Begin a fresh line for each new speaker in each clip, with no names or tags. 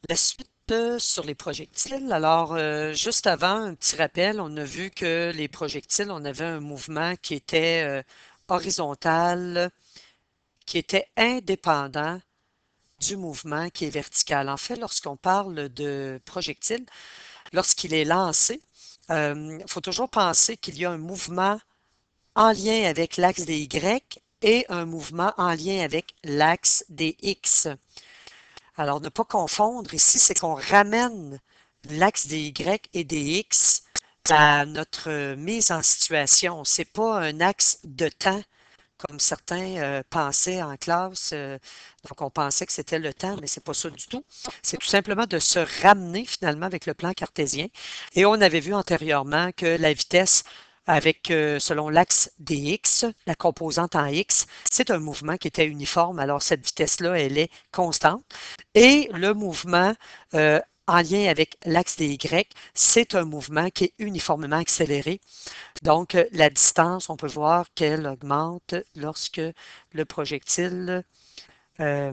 La suite sur les projectiles. Alors, juste avant, un petit rappel, on a vu que les projectiles, on avait un mouvement qui était horizontal, qui était indépendant du mouvement qui est vertical. En fait, lorsqu'on parle de projectile, lorsqu'il est lancé, il faut toujours penser qu'il y a un mouvement en lien avec l'axe des Y et un mouvement en lien avec l'axe des X. Alors, ne pas confondre ici, c'est qu'on ramène l'axe des Y et des X à notre mise en situation. C'est pas un axe de temps comme certains pensaient en classe. Donc, on pensait que c'était le temps, mais c'est pas ça du tout. C'est tout simplement de se ramener finalement avec le plan cartésien. Et on avait vu antérieurement que la vitesse avec, selon l'axe des X, la composante en X, c'est un mouvement qui était uniforme. Alors, cette vitesse-là, elle est constante. Et le mouvement en lien avec l'axe des Y, c'est un mouvement qui est uniformément accéléré. Donc, la distance, on peut voir qu'elle augmente lorsque le projectile euh,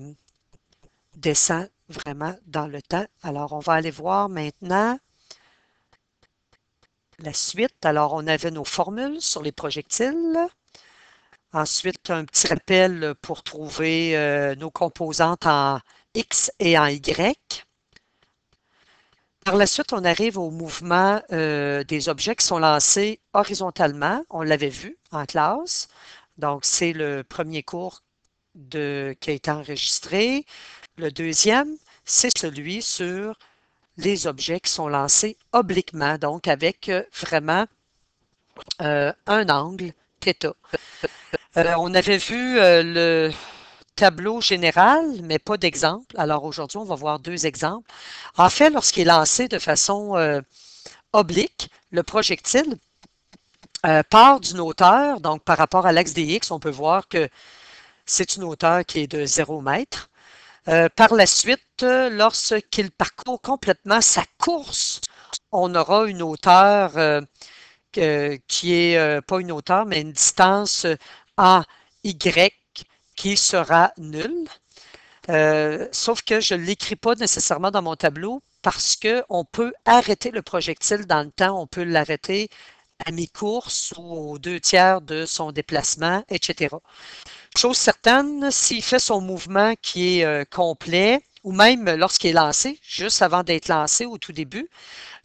descend vraiment dans le temps. Alors, on va aller voir maintenant la suite. Alors, on avait nos formules sur les projectiles. Ensuite, un petit rappel pour trouver nos composantes en X et en Y. Par la suite, on arrive au mouvement des objets qui sont lancés horizontalement. On l'avait vu en classe. Donc, c'est le premier cours qui a été enregistré. Le deuxième, c'est celui sur les objets qui sont lancés obliquement, donc avec vraiment un angle θ. On avait vu le tableau général, mais pas d'exemple. Alors aujourd'hui, on va voir deux exemples. En fait, lorsqu'il est lancé de façon oblique, le projectile part d'une hauteur, donc par rapport à l'axe des X, on peut voir que c'est une hauteur qui est de 0 mètre. Par la suite, lorsqu'il parcourt complètement sa course, on aura une hauteur qui est pas une hauteur, mais une distance en Y qui sera nulle. Sauf que je ne l'écris pas nécessairement dans mon tableau parce qu'on peut arrêter le projectile dans le temps, on peut l'arrêter à mi-course ou aux 2/3 de son déplacement, etc. Chose certaine, s'il fait son mouvement qui est complet, ou même lorsqu'il est lancé, juste avant d'être lancé au tout début,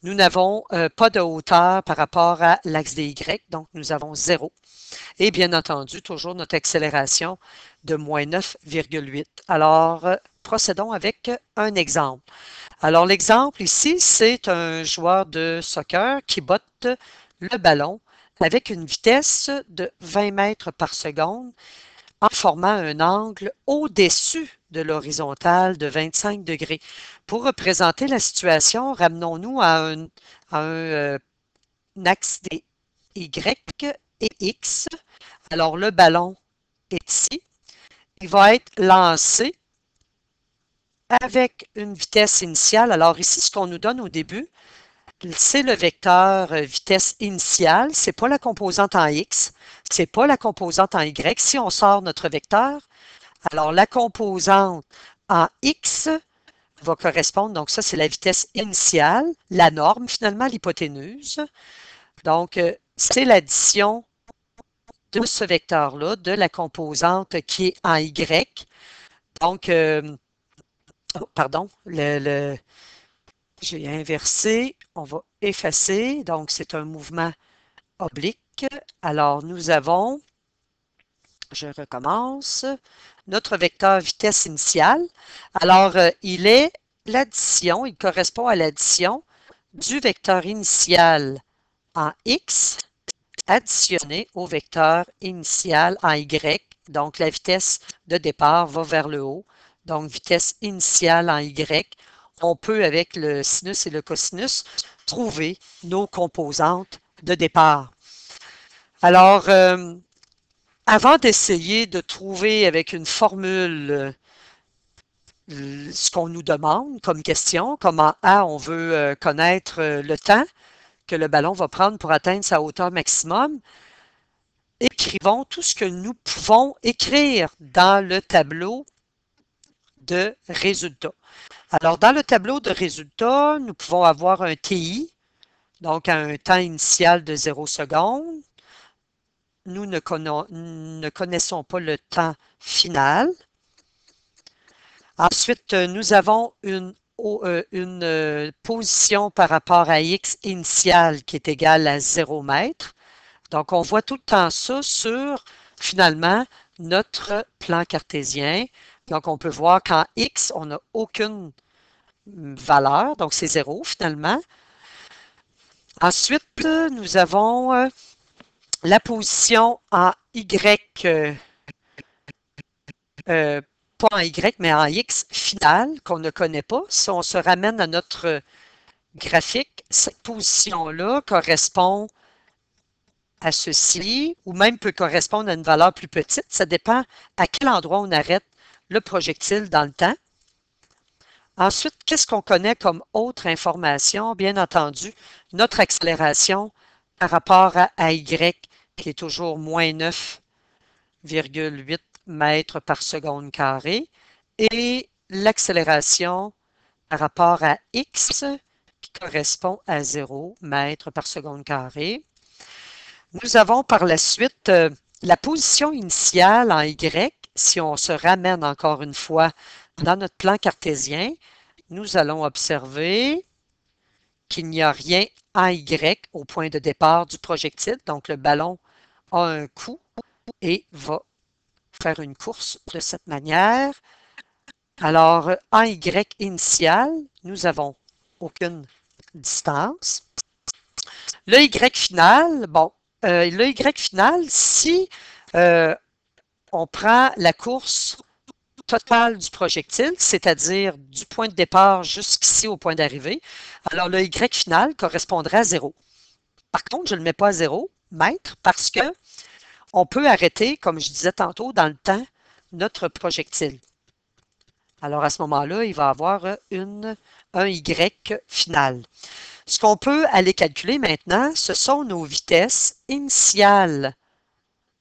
nous n'avons pas de hauteur par rapport à l'axe des Y, donc nous avons 0. Et bien entendu, toujours notre accélération de moins 9,8. Alors, procédons avec un exemple. Alors, l'exemple ici, c'est un joueur de soccer qui botte le ballon avec une vitesse de 20 mètres par seconde en formant un angle au-dessus de l'horizontale de 25 degrés. Pour représenter la situation, ramenons-nous à un axe des Y et X. Alors, le ballon est ici. Il va être lancé avec une vitesse initiale. Alors ici, ce qu'on nous donne au début, c'est le vecteur vitesse initiale. Ce n'est pas la composante en X, ce n'est pas la composante en Y. Si on sort notre vecteur, alors la composante en X va correspondre, donc ça c'est la vitesse initiale, la norme finalement, l'hypoténuse. Donc c'est l'addition de ce vecteur-là, de la composante qui est en Y. Donc, pardon, j'ai inversé, on va effacer, donc c'est un mouvement oblique. Alors, nous avons, je recommence, notre vecteur vitesse initiale. Alors, il est l'addition, il correspond à l'addition du vecteur initial en X additionné au vecteur initial en Y. Donc, la vitesse de départ va vers le haut. Donc, vitesse initiale en Y. On peut, avec le sinus et le cosinus, trouver nos composantes de départ. Alors, avant d'essayer de trouver avec une formule ce qu'on nous demande comme question, comme en A, on veut connaître le temps que le ballon va prendre pour atteindre sa hauteur maximum, écrivons tout ce que nous pouvons écrire dans le tableau de résultats. Alors, dans le tableau de résultats, nous pouvons avoir un TI, donc à un temps initial de 0 secondes. Nous ne connaissons pas le temps final. Ensuite, nous avons une position par rapport à x initial qui est égale à 0 mètre. Donc, on voit tout le temps ça sur, finalement, notre plan cartésien. Donc, on peut voir qu'en x, on n'a aucune valeur, donc c'est 0 finalement. Ensuite, nous avons la position en y, pas en y, mais en x final, qu'on ne connaît pas. Si on se ramène à notre graphique, cette position-là correspond à ceci, ou même peut correspondre à une valeur plus petite. Ça dépend à quel endroit on arrête le projectile dans le temps. Ensuite, qu'est-ce qu'on connaît comme autre information? Bien entendu, notre accélération par rapport à y, qui est toujours moins 9,8 mètres par seconde carrée, et l'accélération par rapport à x, qui correspond à 0 mètres par seconde carrée. Nous avons par la suite la position initiale en y. Si on se ramène encore une fois dans notre plan cartésien, nous allons observer qu'il n'y a rien en y au point de départ du projectile. Donc, le ballon a un coup et va faire une course de cette manière. Alors, en y initial, nous n'avons aucune distance. Le y final, bon, le y final, si on prend la course totale du projectile, c'est-à-dire du point de départ jusqu'ici au point d'arrivée, alors le y final correspondrait à 0. Par contre, je ne le mets pas à 0 mètres parce que on peut arrêter, comme je disais tantôt, dans le temps, notre projectile. Alors, à ce moment-là, il va avoir un y final. Ce qu'on peut aller calculer maintenant, ce sont nos vitesses initiales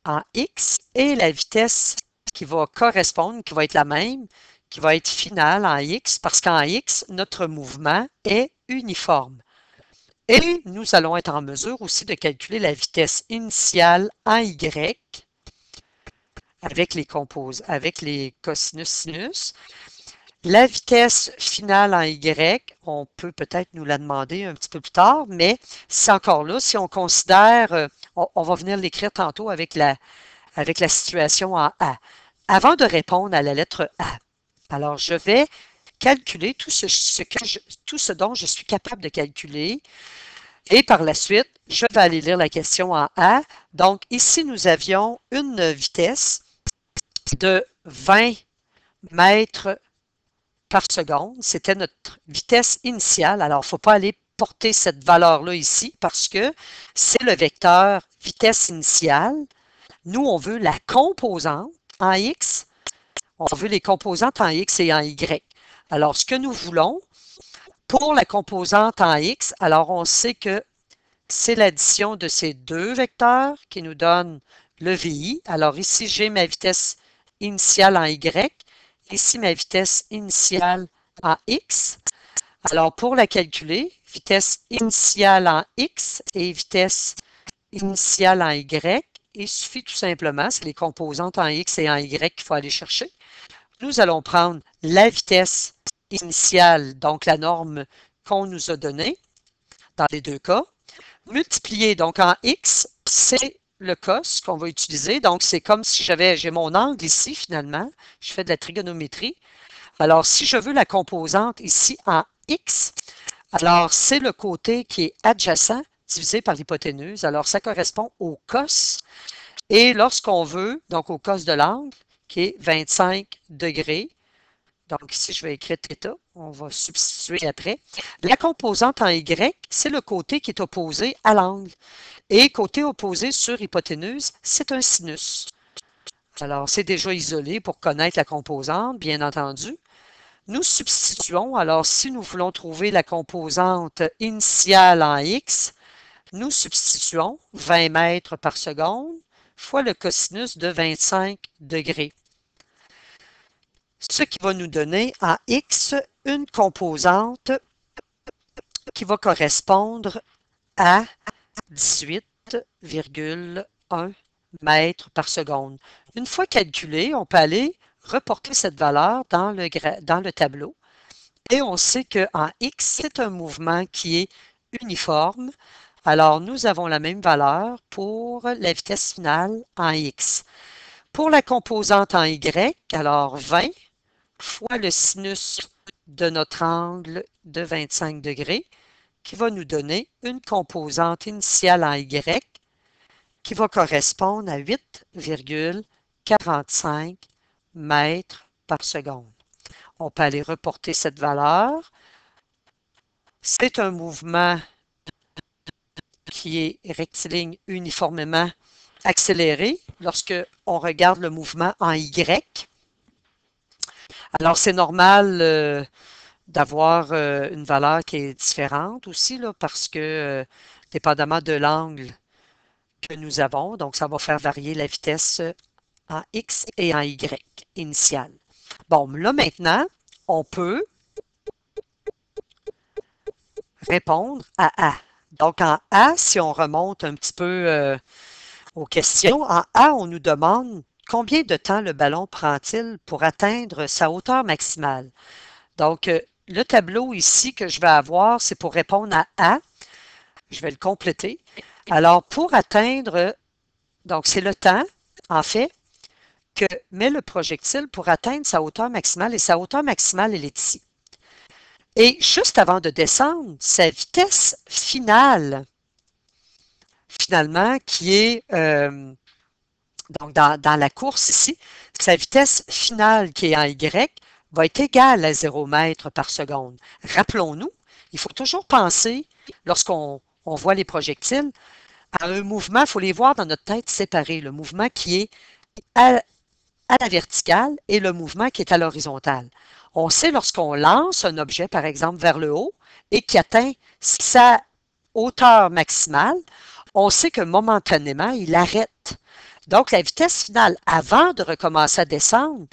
en x et la vitesse qui va correspondre, qui va être la même, qui va être finale en x, parce qu'en x, notre mouvement est uniforme. Et nous allons être en mesure aussi de calculer la vitesse initiale en y avec les cosinus-sinus. La vitesse finale en y, on peut peut-être nous la demander un petit peu plus tard, mais c'est encore là, si on considère, on va venir l'écrire tantôt avec la situation en A. Avant de répondre à la lettre A, alors je vais calculer tout ce dont je suis capable de calculer et par la suite, je vais aller lire la question en A. Donc ici, nous avions une vitesse de 20 mètres par seconde. C'était notre vitesse initiale. Alors, il ne faut pas aller porter cette valeur-là ici parce que c'est le vecteur vitesse initiale. Nous, on veut la composante en x. On veut les composantes en x et en y. Alors, ce que nous voulons pour la composante en x, alors on sait que c'est l'addition de ces deux vecteurs qui nous donne le VI. Alors ici, j'ai ma vitesse initiale en y. Ici, ma vitesse initiale en x. Alors, pour la calculer, vitesse initiale en x et vitesse initiale en y, il suffit tout simplement, c'est les composantes en x et en y qu'il faut aller chercher. Nous allons prendre la vitesse initiale, donc la norme qu'on nous a donnée dans les deux cas, multiplier donc en x, c'est le cos qu'on va utiliser. Donc, c'est comme si j'ai mon angle ici, finalement. Je fais de la trigonométrie. Alors, si je veux la composante ici en x, alors c'est le côté qui est adjacent divisé par l'hypoténuse. Alors, ça correspond au cos. Et lorsqu'on veut, donc au cos de l'angle, qui est 25 degrés, donc ici, je vais écrire θ, on va substituer après. La composante en y, c'est le côté qui est opposé à l'angle. Et côté opposé sur hypoténuse, c'est un sinus. Alors, c'est déjà isolé pour connaître la composante, bien entendu. Nous substituons, alors si nous voulons trouver la composante initiale en x, nous substituons 20 mètres par seconde fois le cosinus de 25 degrés. ce qui va nous donner en X une composante qui va correspondre à 18,1 mètres par seconde. Une fois calculé, on peut aller reporter cette valeur dans le tableau et on sait qu'en X, c'est un mouvement qui est uniforme. Alors, nous avons la même valeur pour la vitesse finale en X. Pour la composante en Y, alors 20 fois le sinus de notre angle de 25 degrés, qui va nous donner une composante initiale en Y qui va correspondre à 8,45 mètres par seconde. On peut aller reporter cette valeur. C'est un mouvement qui est rectiligne uniformément accéléré lorsque on regarde le mouvement en Y. Alors, c'est normal d'avoir une valeur qui est différente aussi, là, parce que dépendamment de l'angle que nous avons, donc ça va faire varier la vitesse en X et en Y initiale. Bon, là maintenant, on peut répondre à A. Donc en A, si on remonte un petit peu aux questions, en A, on nous demande combien de temps le ballon prend-il pour atteindre sa hauteur maximale. Donc, le tableau ici que je vais avoir, c'est pour répondre à A. Je vais le compléter. Alors, pour atteindre, donc c'est le temps, en fait, que met le projectile pour atteindre sa hauteur maximale, et sa hauteur maximale, elle est ici. Et juste avant de descendre, sa vitesse finale, finalement, qui est donc dans la course ici, sa vitesse finale qui est en Y va être égale à 0 mètres par seconde. Rappelons-nous, il faut toujours penser, lorsqu'on voit les projectiles, à un mouvement, il faut les voir dans notre tête séparés. Le mouvement qui est à la verticale et le mouvement qui est à l'horizontale. On sait lorsqu'on lance un objet, par exemple, vers le haut et qui atteint sa hauteur maximale, on sait que momentanément, il arrête. Donc, la vitesse finale, avant de recommencer à descendre,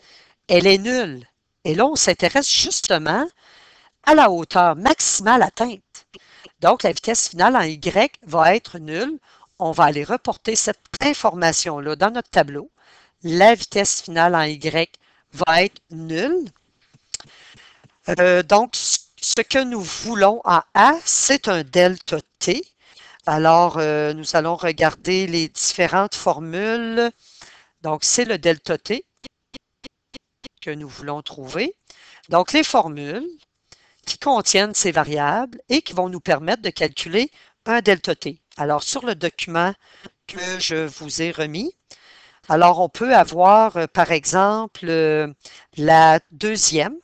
elle est nulle. Et là, on s'intéresse justement à la hauteur maximale atteinte. Donc, la vitesse finale en Y va être nulle. On va aller reporter cette information-là dans notre tableau. La vitesse finale en Y va être nulle. Donc, ce que nous voulons en A, c'est un delta T. Alors, nous allons regarder les différentes formules. Donc, c'est le delta T que nous voulons trouver. Donc, les formules qui contiennent ces variables et qui vont nous permettre de calculer un delta T. Alors, sur le document que je vous ai remis, alors on peut avoir, par exemple, la deuxième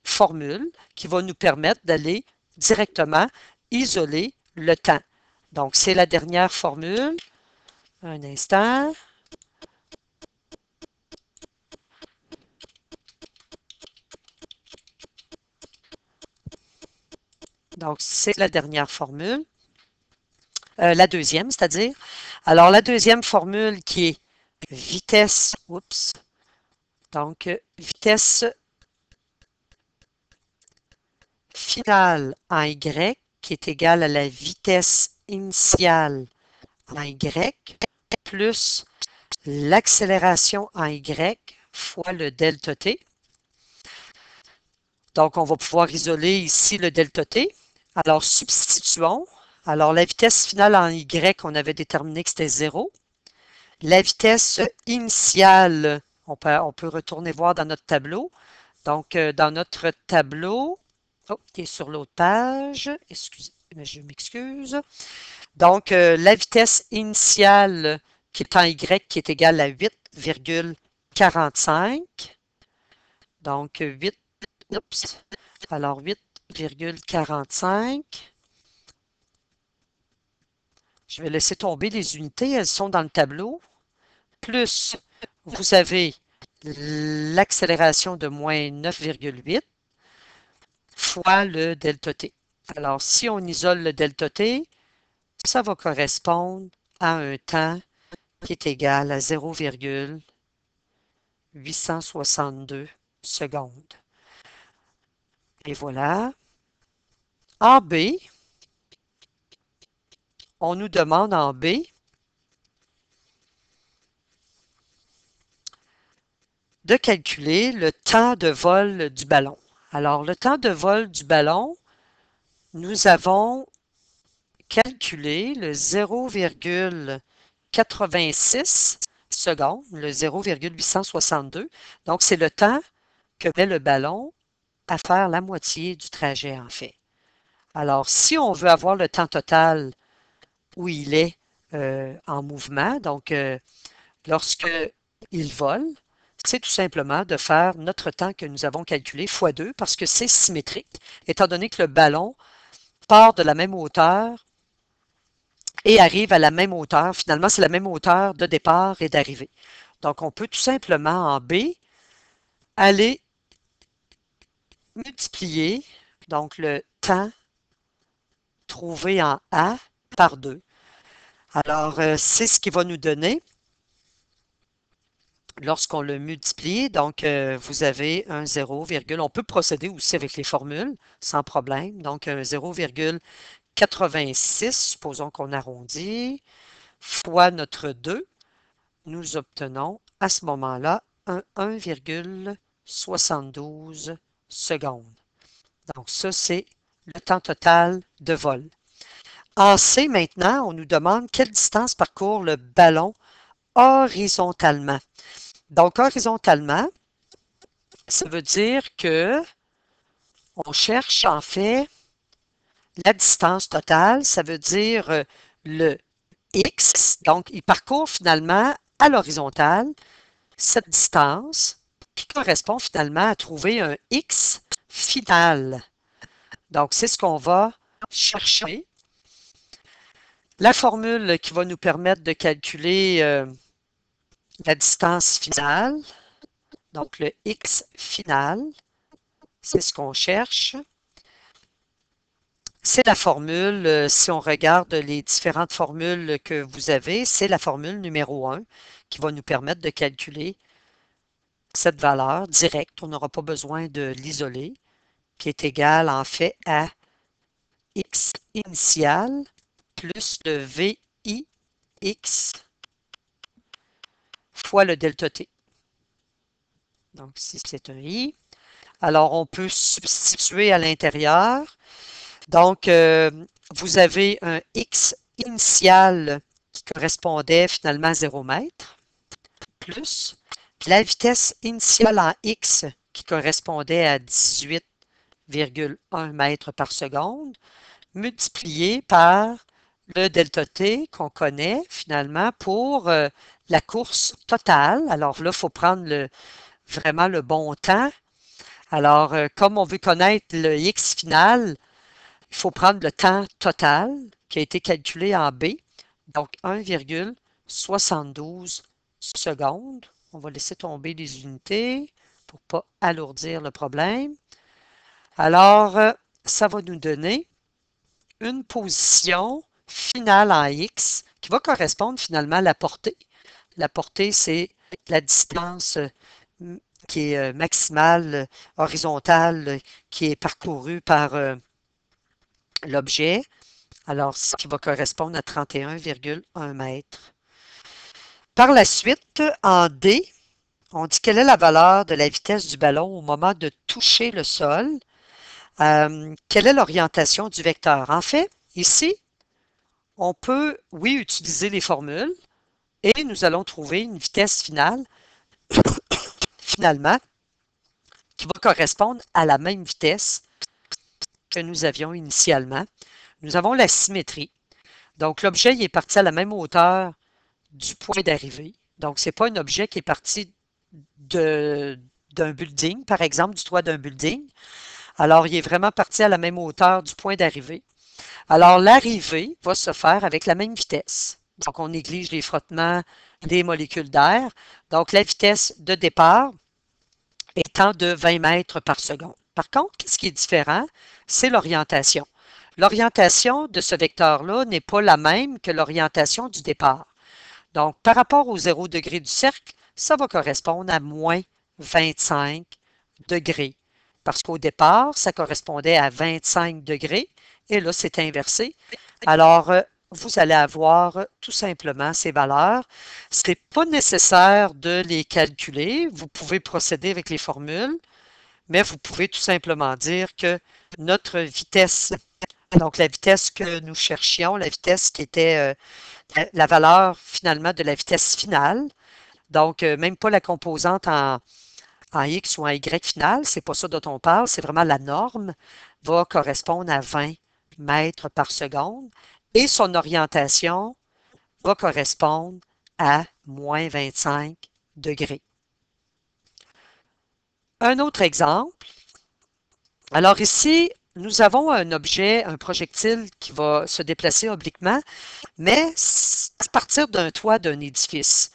formule qui va nous permettre d'aller directement isoler le temps. Donc, c'est la dernière formule. Un instant. Donc, c'est la dernière formule. La deuxième, c'est-à-dire. Alors, la deuxième formule qui est vitesse, donc vitesse finale en Y, qui est égale à la vitesse initiale en Y, plus l'accélération en Y fois le delta T. Donc, on va pouvoir isoler ici le delta T. Alors, substituons. Alors, la vitesse finale en Y, on avait déterminé que c'était 0. La vitesse initiale, on peut retourner voir dans notre tableau. Donc, dans notre tableau, qui est sur l'autre page, excusez, je m'excuse. Donc, la vitesse initiale qui est en Y, qui est égale à 8,45. Donc, 8, alors 8,45. Je vais laisser tomber les unités, elles sont dans le tableau. Plus, vous avez l'accélération de moins 9,8 fois le delta T. Alors, si on isole le delta T, ça va correspondre à un temps qui est égal à 0,862 secondes. Et voilà. En B, on nous demande en B de calculer le temps de vol du ballon. Alors, le temps de vol du ballon, nous avons calculé le 0,86 secondes, le 0,862. Donc, c'est le temps que met le ballon à faire la moitié du trajet, en fait. Alors, si on veut avoir le temps total où il est en mouvement, donc lorsque il vole, c'est tout simplement de faire notre temps que nous avons calculé fois 2 parce que c'est symétrique, étant donné que le ballon part de la même hauteur et arrive à la même hauteur. Finalement, c'est la même hauteur de départ et d'arrivée. Donc, on peut tout simplement en B aller multiplier donc le temps trouvé en A par 2. Alors, c'est ce qui va nous donner lorsqu'on le multiplie. Donc, vous avez un 0, on peut procéder aussi avec les formules sans problème. Donc, un 0,86, supposons qu'on arrondit, fois notre 2, nous obtenons à ce moment-là un 1,72 secondes. Donc, ça, c'est le temps total de vol. En C, maintenant, on nous demande quelle distance parcourt le ballon horizontalement. Donc, horizontalement, ça veut dire que on cherche en fait la distance totale, ça veut dire le X. Donc, il parcourt finalement à l'horizontale cette distance qui correspond finalement à trouver un X final. Donc, c'est ce qu'on va chercher. La formule qui va nous permettre de calculer la distance finale, donc le X final, c'est ce qu'on cherche. C'est la formule, si on regarde les différentes formules que vous avez, c'est la formule numéro 1 qui va nous permettre de calculer cette valeur directe. On n'aura pas besoin de l'isoler, qui est égale en fait à X initial plus le VIX fois le delta T. Donc, si c'est un I, alors on peut substituer à l'intérieur. Donc, vous avez un X initial qui correspondait finalement à 0 mètre, plus la vitesse initiale en X qui correspondait à 18,1 mètres par seconde, multiplié par le delta T qu'on connaît finalement pour la course totale. Alors là, il faut prendre vraiment le bon temps. Alors, comme on veut connaître le X final, il faut prendre le temps total qui a été calculé en B, donc 1,72 secondes. On va laisser tomber les unités pour ne pas alourdir le problème. Alors, ça va nous donner une position finale en X qui va correspondre finalement à la portée. La portée, c'est la distance qui est maximale, horizontale, qui est parcourue par l'objet. Alors, ce qui va correspondre à 31,1 mètres. Par la suite, en D, on dit quelle est la valeur de la vitesse du ballon au moment de toucher le sol. Quelle est l'orientation du vecteur? En fait, ici, on peut, oui, utiliser les formules et nous allons trouver une vitesse finale, finalement, qui va correspondre à la même vitesse que nous avions initialement. Nous avons la symétrie. Donc, l'objet est parti à la même hauteur du point d'arrivée. Donc, ce n'est pas un objet qui est parti d'un building, par exemple, du toit d'un building. Alors, il est vraiment parti à la même hauteur du point d'arrivée. Alors, l'arrivée va se faire avec la même vitesse. Donc, on néglige les frottements des molécules d'air. Donc, la vitesse de départ étant de 20 mètres par seconde. Par contre, ce qui est différent, c'est l'orientation. L'orientation de ce vecteur-là n'est pas la même que l'orientation du départ. Donc, par rapport au 0 degré du cercle, ça va correspondre à moins 25 degrés. Parce qu'au départ, ça correspondait à 25 degrés et là, c'est inversé. Alors, vous allez avoir tout simplement ces valeurs. Ce n'est pas nécessaire de les calculer. Vous pouvez procéder avec les formules, mais vous pouvez tout simplement dire que notre vitesse, donc la vitesse que nous cherchions, la vitesse qui était la valeur finalement de la vitesse finale, donc même pas la composante en X ou en Y finale, c'est pas ça dont on parle, c'est vraiment la norme, va correspondre à 20 mètres par seconde et son orientation va correspondre à moins 25 degrés. Un autre exemple. Alors ici, nous avons un objet, un projectile qui va se déplacer obliquement, mais à partir d'un toit d'un édifice.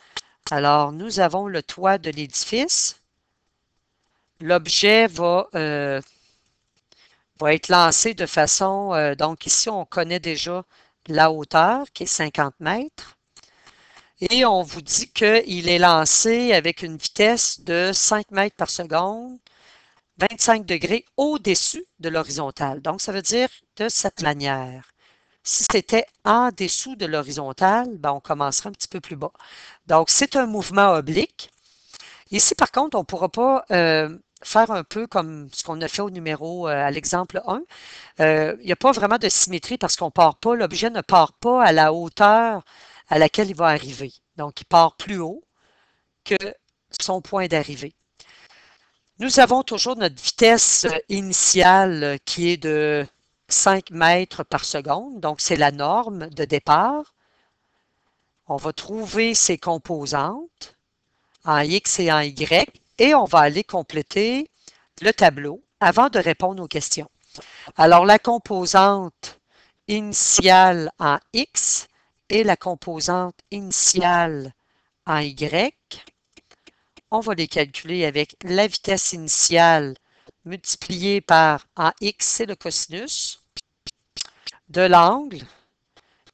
Alors, nous avons le toit de l'édifice. L'objet va être lancé de façon, donc ici, on connaît déjà la hauteur qui est 50 mètres. Et on vous dit qu'il est lancé avec une vitesse de 5 mètres par seconde, 25 degrés au-dessus de l'horizontale. Donc, ça veut dire de cette manière. Si c'était en dessous de l'horizontale, ben, on commencerait un petit peu plus bas. Donc, c'est un mouvement oblique. Ici, par contre, on ne pourra pas faire un peu comme ce qu'on a fait au numéro, à l'exemple 1. Il n'y a pas vraiment de symétrie parce qu'on part pas, l'objet ne part pas à la hauteur à laquelle il va arriver. Donc, il part plus haut que son point d'arrivée. Nous avons toujours notre vitesse initiale qui est de 5 mètres par seconde. Donc, c'est la norme de départ. On va trouver ses composantes en X et en Y et on va aller compléter le tableau avant de répondre aux questions. Alors, la composante initiale en X et la composante initiale en Y, on va les calculer avec la vitesse initiale multipliée par en X, c'est le cosinus de l'angle,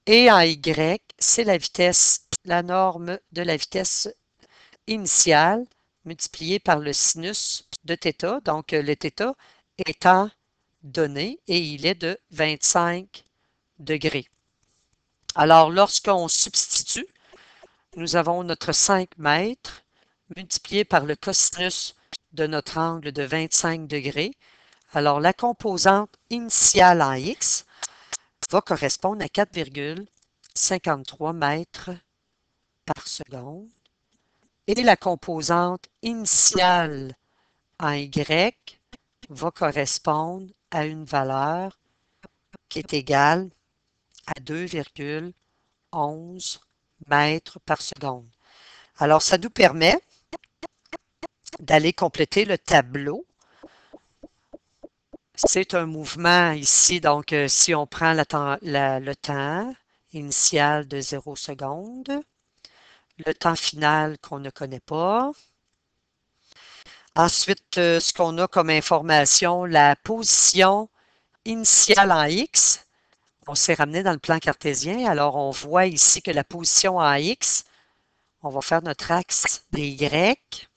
et en Y, c'est la vitesse, la norme de la vitesse initiale multipliée par le sinus de θ. Donc, le θ étant donné et il est de 25 degrés. Alors, lorsqu'on substitue, nous avons notre 5 mètres multiplié par le cosinus de notre angle de 25 degrés. Alors, la composante initiale en X va correspondre à 4,53 mètres par seconde. Et la composante initiale en Y va correspondre à une valeur qui est égale à 2,11 mètres par seconde. Alors, ça nous permet d'aller compléter le tableau. C'est un mouvement ici, donc si on prend le temps initial de 0 secondes, le temps final qu'on ne connaît pas. Ensuite, ce qu'on a comme information, la position initiale en X. On s'est ramené dans le plan cartésien. Alors, on voit ici que la position en X, on va faire notre axe des Y,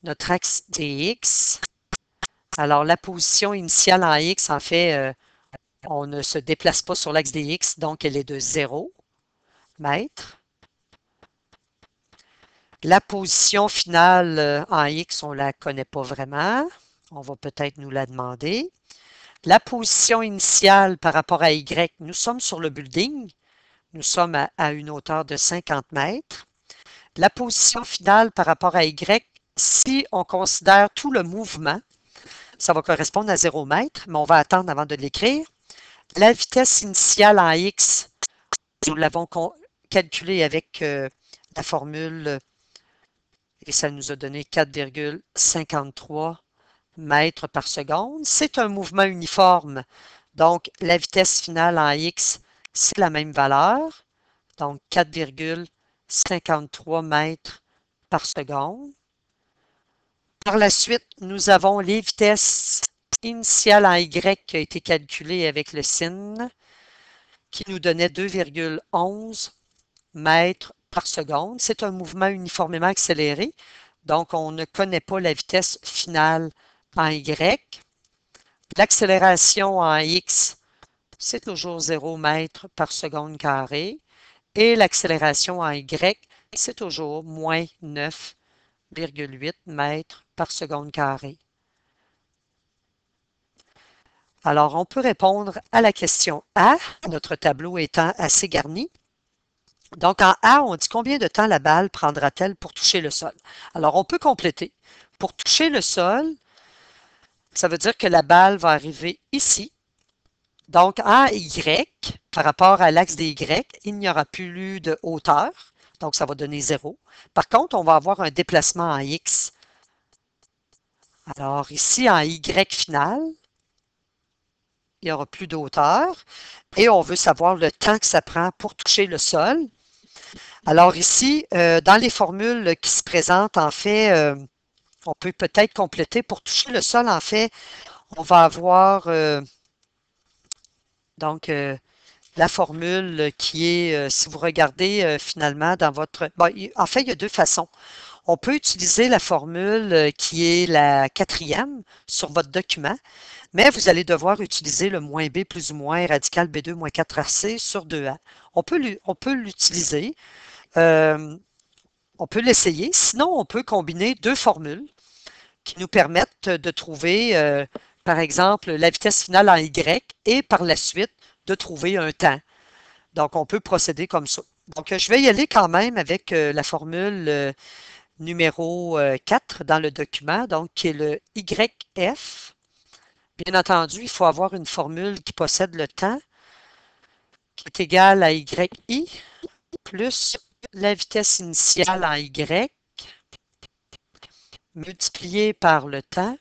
notre axe des X. Alors, la position initiale en X, en fait, on ne se déplace pas sur l'axe des X, donc elle est de 0 mètres. La position finale en X, on ne la connaît pas vraiment. On va peut-être nous la demander. La position initiale par rapport à Y, nous sommes sur le building. Nous sommes à une hauteur de 50 mètres. La position finale par rapport à Y, si on considère tout le mouvement, ça va correspondre à 0 mètres, mais on va attendre avant de l'écrire. La vitesse initiale en X, nous l'avons calculée avec la formule et ça nous a donné 4,53 mètres par seconde. C'est un mouvement uniforme, donc la vitesse finale en X, c'est la même valeur, donc 4,53 mètres par seconde. Par la suite, nous avons les vitesses initiales en Y qui a été calculée avec le sin, qui nous donnait 2,11 mètres par seconde. C'est un mouvement uniformément accéléré. Donc, on ne connaît pas la vitesse finale en Y. L'accélération en X, c'est toujours 0 mètres par seconde carrée. Et l'accélération en Y, c'est toujours moins 9,8 mètres par seconde carrée. Alors, on peut répondre à la question A, notre tableau étant assez garni. Donc, en A, on dit combien de temps la balle prendra-t-elle pour toucher le sol? Alors, on peut compléter. Pour toucher le sol, ça veut dire que la balle va arriver ici. Donc, en Y, par rapport à l'axe des Y, il n'y aura plus de hauteur. Donc, ça va donner 0. Par contre, on va avoir un déplacement en X. Alors, ici, en Y final, il n'y aura plus de hauteur. Et on veut savoir le temps que ça prend pour toucher le sol. Alors ici, dans les formules qui se présentent, en fait, on peut peut-être compléter. Pour toucher le sol, en fait, on va avoir donc la formule qui est, si vous regardez finalement dans votre... Bon, en fait, il y a deux façons. On peut utiliser la formule qui est la quatrième sur votre document, mais vous allez devoir utiliser le moins B plus ou moins radical B2 moins 4AC sur 2A. On peut l'utiliser. On peut l'essayer. Sinon, on peut combiner deux formules qui nous permettent de trouver, par exemple, la vitesse finale en Y et par la suite de trouver un temps. Donc, on peut procéder comme ça. Donc, je vais y aller quand même avec la formule numéro 4 dans le document, donc qui est le YF. Bien entendu, il faut avoir une formule qui possède le temps, qui est égale à YI plus la vitesse initiale en Y multiplié par le temps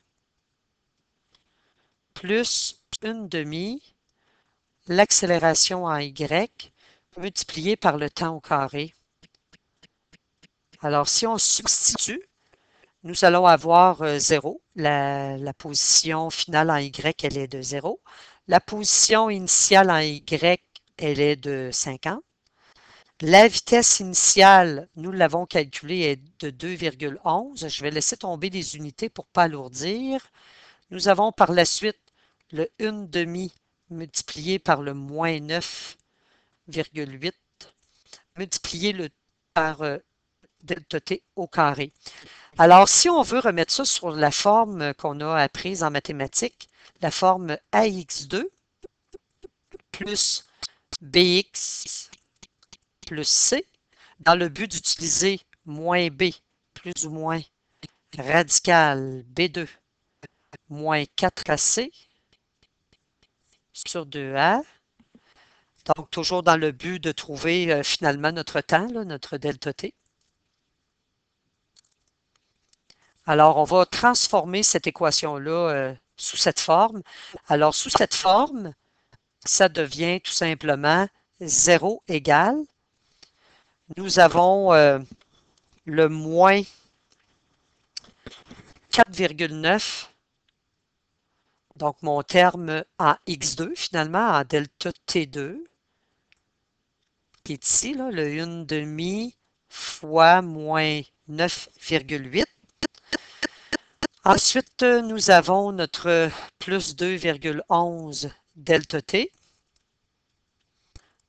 plus une demi l'accélération en Y multiplié par le temps au carré. Alors, si on substitue, nous allons avoir 0. La position finale en Y, elle est de 0. La position initiale en Y, elle est de 50. La vitesse initiale, nous l'avons calculée, est de 2,11. Je vais laisser tomber les unités pour ne pas alourdir. Nous avons par la suite le 1 demi multiplié par le moins 9,8 multiplié par delta t au carré. Alors, si on veut remettre ça sur la forme qu'on a apprise en mathématiques, la forme AX2 plus BX plus C, dans le but d'utiliser moins B plus ou moins radical B2 moins 4AC sur 2A. Donc, toujours dans le but de trouver finalement notre temps, là, notre delta T. Alors, on va transformer cette équation-là sous cette forme. Alors, sous cette forme, ça devient tout simplement 0 égale. Nous avons le moins 4,9. Donc, mon terme en x2, finalement, en delta T2, qui est ici, là, le 1 demi fois moins 9,8. Ensuite, nous avons notre plus 2,11 delta T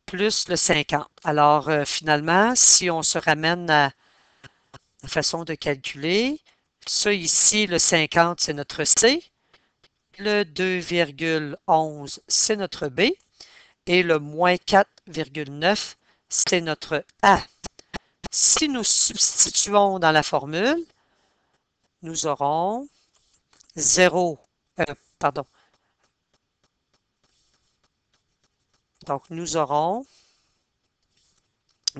plus le 50. Alors, finalement, si on se ramène à la façon de calculer, ça ici, le 50, c'est notre C. Le 2,11, c'est notre B. Et le moins 4,9, c'est notre A. Si nous substituons dans la formule, nous aurons 0, pardon. Donc, nous aurons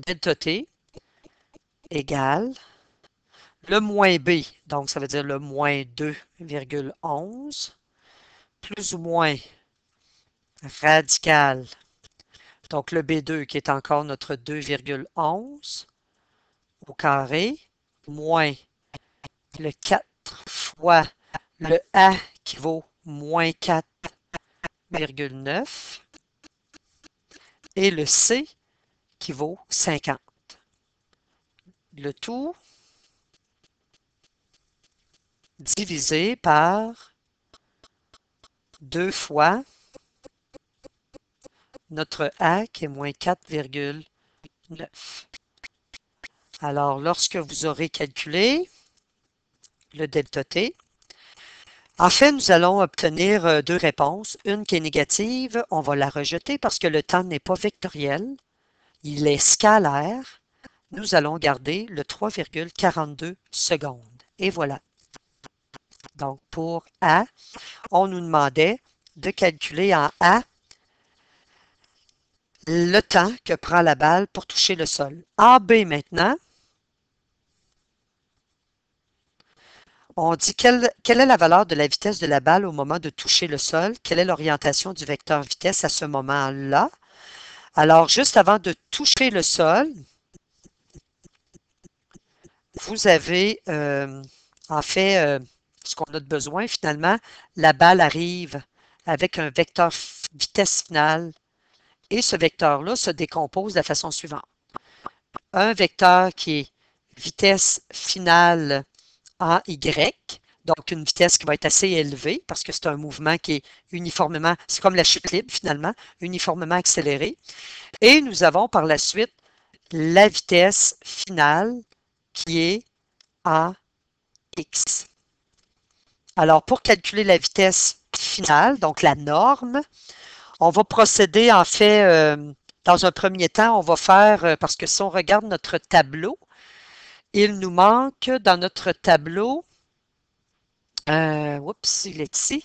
delta T égale le moins B, donc ça veut dire le moins 2,11, plus ou moins radical, donc le B2 qui est encore notre 2,11 au carré, moins le 4 fois le A qui vaut moins 4,9 et le C qui vaut 50. Le tout divisé par 2 fois notre A qui est moins 4,9. Alors, lorsque vous aurez calculé le delta T, en fait, nous allons obtenir deux réponses. Une qui est négative, on va la rejeter parce que le temps n'est pas vectoriel, il est scalaire. Nous allons garder le 3,42 secondes. Et voilà. Donc, pour A, on nous demandait de calculer en A le temps que prend la balle pour toucher le sol. En B maintenant, on dit quelle est la valeur de la vitesse de la balle au moment de toucher le sol? Quelle est l'orientation du vecteur vitesse à ce moment-là? Alors, juste avant de toucher le sol, vous avez en fait ce qu'on a de besoin finalement. La balle arrive avec un vecteur vitesse finale et ce vecteur-là se décompose de la façon suivante. Un vecteur qui est vitesse finale en Y, donc une vitesse qui va être assez élevée parce que c'est un mouvement qui est uniformément, c'est comme la chute libre finalement, uniformément accéléré. Et nous avons par la suite la vitesse finale qui est en X. Alors, pour calculer la vitesse finale, donc la norme, on va procéder en fait, dans un premier temps, on va faire, parce que si on regarde notre tableau, il nous manque dans notre tableau, oups, il est ici.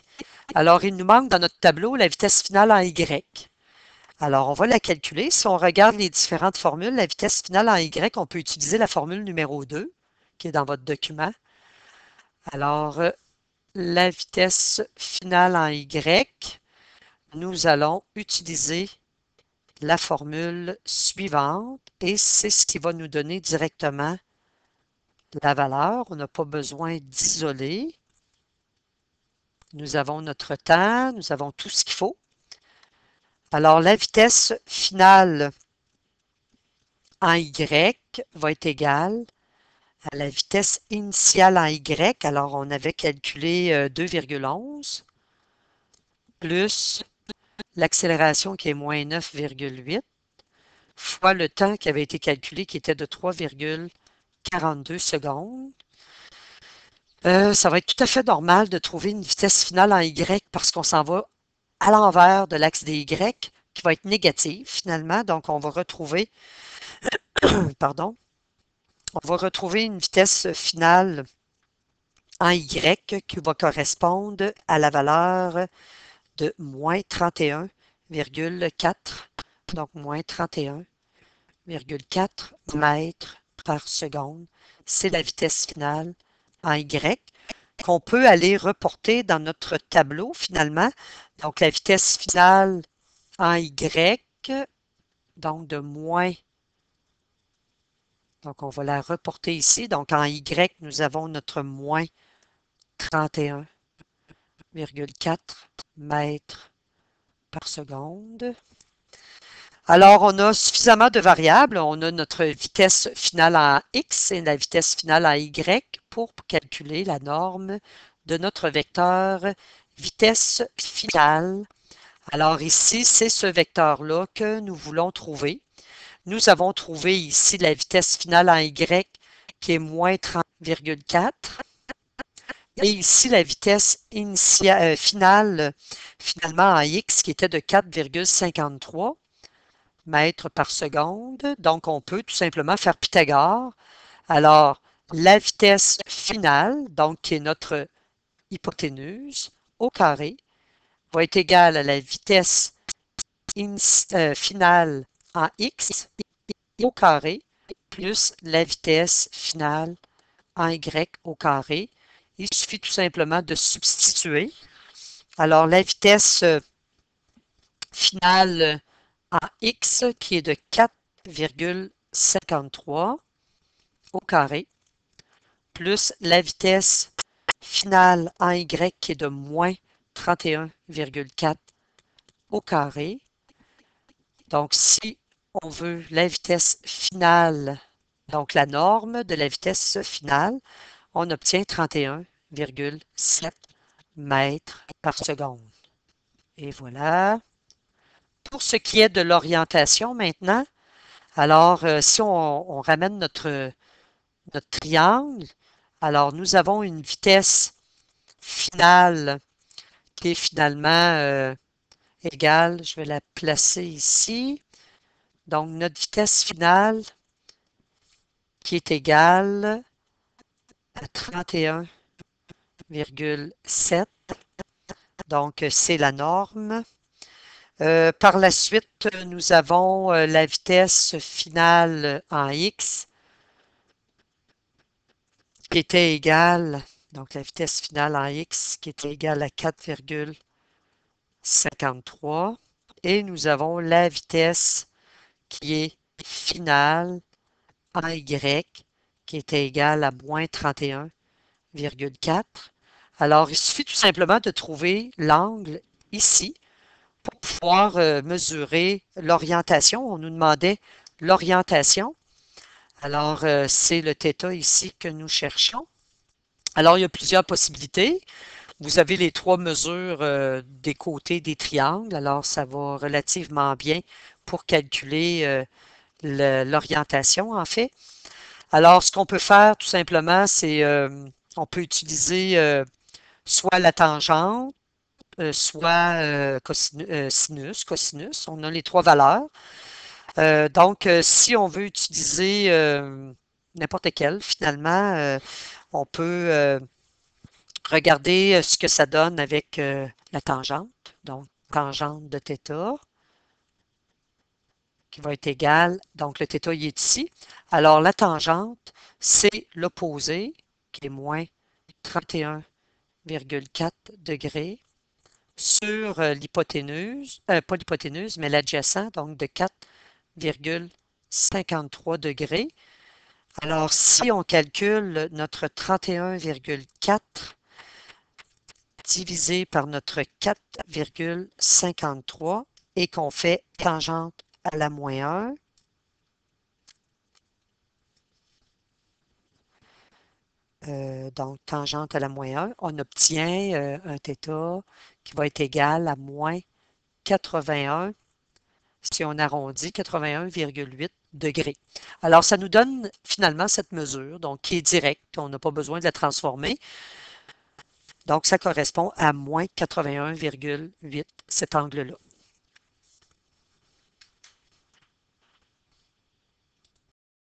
Alors, il nous manque dans notre tableau la vitesse finale en Y. Alors, on va la calculer. Si on regarde les différentes formules, la vitesse finale en Y, on peut utiliser la formule numéro 2 qui est dans votre document. Alors, la vitesse finale en Y, nous allons utiliser la formule suivante et c'est ce qui va nous donner directement la valeur. On n'a pas besoin d'isoler. Nous avons notre temps, nous avons tout ce qu'il faut. Alors, la vitesse finale en Y va être égale à la vitesse initiale en Y. Alors, on avait calculé 2,11 plus l'accélération qui est moins 9,8 fois le temps qui avait été calculé qui était de 3,42 secondes. Ça va être tout à fait normal de trouver une vitesse finale en Y parce qu'on s'en va à l'envers de l'axe des Y qui va être négative finalement. Donc, on va retrouver, pardon, on va retrouver une vitesse finale en Y qui va correspondre à la valeur de moins 31,4. Donc, moins 31,4 mètres par seconde. C'est la vitesse finale en Y qu'on peut aller reporter dans notre tableau finalement. Donc, la vitesse finale en Y, donc de moins. Donc, on va la reporter ici. Donc, en Y, nous avons notre moins 31,4 mètres par seconde. Alors, on a suffisamment de variables. On a notre vitesse finale en X et la vitesse finale en Y pour calculer la norme de notre vecteur vitesse finale. Alors ici, c'est ce vecteur-là que nous voulons trouver. Nous avons trouvé ici la vitesse finale en Y qui est moins 30,4 et ici la vitesse finale finalement en X qui était de 4,53 mètres par seconde. Donc, on peut tout simplement faire Pythagore. Alors, la vitesse finale, donc qui est notre hypoténuse, au carré, va être égale à la vitesse finale en X au carré plus la vitesse finale en Y au carré. Il suffit tout simplement de substituer. Alors, la vitesse finale en X qui est de 4,53 au carré plus la vitesse finale en Y qui est de moins 31,4 au carré. Donc, si on veut la vitesse finale, donc la norme de la vitesse finale, on obtient 31,4. 81,7 mètres par seconde. Et voilà. Pour ce qui est de l'orientation maintenant, alors si on ramène notre triangle, alors nous avons une vitesse finale qui est finalement égale, je vais la placer ici. Donc notre vitesse finale qui est égale à 31,7. Donc c'est la norme. Par la suite, nous avons la vitesse finale en x qui était égale, donc la vitesse finale en x qui était égale à 4,53. Et nous avons la vitesse qui est finale en y qui était égale à moins 31,4. Alors, il suffit tout simplement de trouver l'angle ici pour pouvoir mesurer l'orientation. On nous demandait l'orientation. Alors, c'est le θ ici que nous cherchons. Alors, il y a plusieurs possibilités. Vous avez les trois mesures des côtés des triangles. Alors, ça va relativement bien pour calculer l'orientation, en fait. Alors, ce qu'on peut faire tout simplement, c'est on peut utiliser soit la tangente, soit sinus, cosinus. On a les trois valeurs. Donc, si on veut utiliser n'importe quelle, finalement, on peut regarder ce que ça donne avec la tangente. Donc, tangente de θ qui va être égale, donc le θ il est ici. Alors, la tangente, c'est l'opposé, qui est moins 31,4 degrés sur l'hypoténuse, pas l'hypoténuse, mais l'adjacent, donc de 4,53 degrés. Alors, si on calcule notre 31,4 divisé par notre 4,53 et qu'on fait tangente à la moins 1, donc tangente à la moins 1, on obtient un θ qui va être égal à moins 81, si on arrondit, 81,8 degrés. Alors, ça nous donne finalement cette mesure, donc qui est directe, on n'a pas besoin de la transformer. Donc, ça correspond à moins 81,8, cet angle-là.